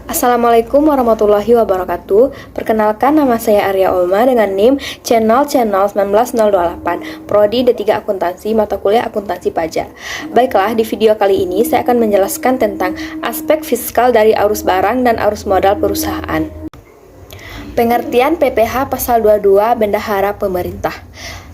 Assalamualaikum warahmatullahi wabarakatuh. Perkenalkan, nama saya Arya Olma dengan NIM Channel 19028, Prodi D3 Akuntansi, mata kuliah Akuntansi Pajak. Baiklah, di video kali ini saya akan menjelaskan tentang aspek fiskal dari arus barang dan arus modal perusahaan. Pengertian PPh Pasal 22 Bendahara Pemerintah.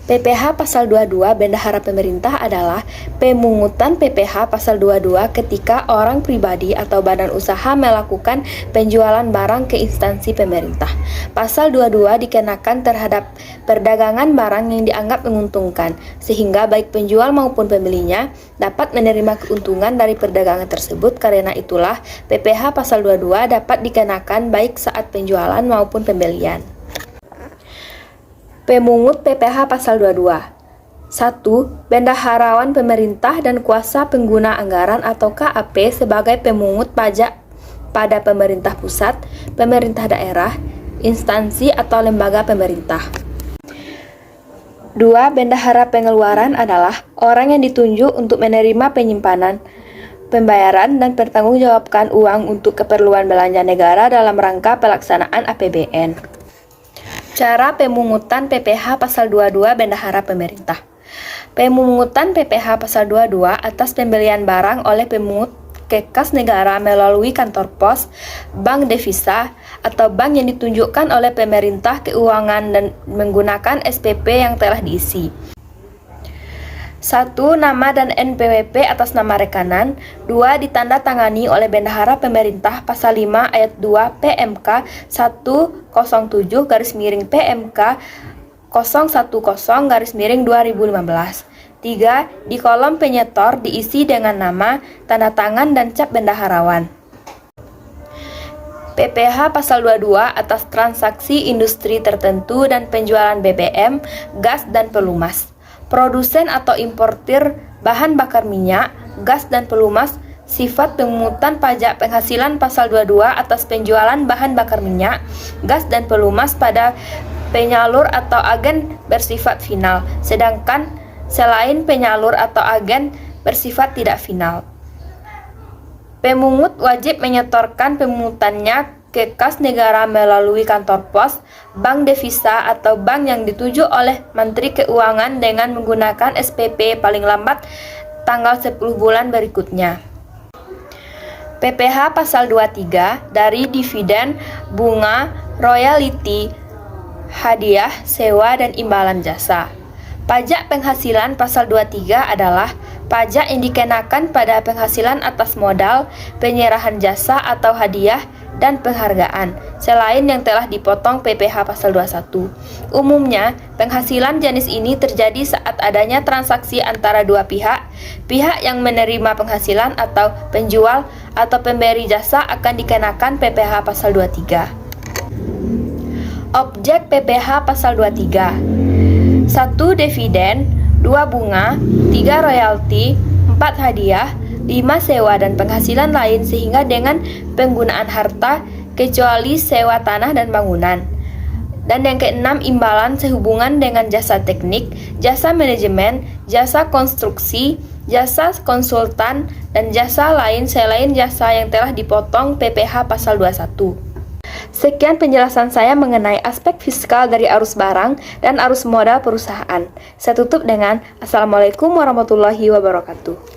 PPh Pasal 22 Bendahara Pemerintah adalah pemungutan PPh Pasal 22 ketika orang pribadi atau badan usaha melakukan penjualan barang ke instansi pemerintah. Pasal 22 dikenakan terhadap perdagangan barang yang dianggap menguntungkan, sehingga baik penjual maupun pembelinya dapat menerima keuntungan dari perdagangan tersebut. Karena itulah PPh Pasal 22 dapat dikenakan baik saat penjualan maupun pembelian. Pemungut PPh Pasal 22. 1. Bendaharawan pemerintah dan kuasa pengguna anggaran atau KAP sebagai pemungut pajak pada pemerintah pusat, pemerintah daerah, instansi atau lembaga pemerintah. 2. Bendahara pengeluaran adalah orang yang ditunjuk untuk menerima penyimpanan, pembayaran, dan pertanggungjawabkan uang untuk keperluan belanja negara dalam rangka pelaksanaan APBN. Cara pemungutan PPh Pasal 22 Bendahara Pemerintah. Pemungutan PPh Pasal 22 atas pembelian barang oleh pemungut ke kas negara melalui kantor pos, bank devisa, atau bank yang ditunjukkan oleh pemerintah keuangan dan menggunakan SPP yang telah diisi. 1. Nama dan NPWP atas nama rekanan. 2. Ditandatangani oleh Bendahara Pemerintah Pasal 5 Ayat 2 PMK 107/PMK 010/2015. 3. Di kolom penyetor diisi dengan nama, tanda tangan, dan cap bendaharawan. PPh Pasal 22 atas transaksi industri tertentu dan penjualan BBM, gas, dan pelumas. Produsen atau importir bahan bakar minyak, gas, dan pelumas. Sifat pemungutan pajak penghasilan Pasal 22 atas penjualan bahan bakar minyak, gas, dan pelumas pada penyalur atau agen bersifat final, sedangkan selain penyalur atau agen bersifat tidak final. Pemungut wajib menyetorkan pemungutannya ke kas negara melalui kantor pos, bank devisa, atau bank yang dituju oleh Menteri Keuangan dengan menggunakan SPP paling lambat tanggal 10 bulan berikutnya. PPh Pasal 23 dari dividen, bunga, royalti, hadiah, sewa, dan imbalan jasa. Pajak penghasilan Pasal 23 adalah pajak yang dikenakan pada penghasilan atas modal, penyerahan jasa atau hadiah, dan penghargaan, selain yang telah dipotong PPh Pasal 21. Umumnya, penghasilan jenis ini terjadi saat adanya transaksi antara dua pihak. Pihak yang menerima penghasilan atau penjual atau pemberi jasa akan dikenakan PPh Pasal 23. Objek PPh Pasal 23. 1. Dividen, 2. Bunga, 3. Royalti, 4. Hadiah, 5. Sewa dan penghasilan lain sehingga dengan penggunaan harta kecuali sewa tanah dan bangunan. Dan yang keenam, imbalan sehubungan dengan jasa teknik, jasa manajemen, jasa konstruksi, jasa konsultan, dan jasa lain selain jasa yang telah dipotong PPh Pasal 21. Sekian penjelasan saya mengenai aspek fiskal dari arus barang dan arus modal perusahaan. Saya tutup dengan Assalamualaikum warahmatullahi wabarakatuh.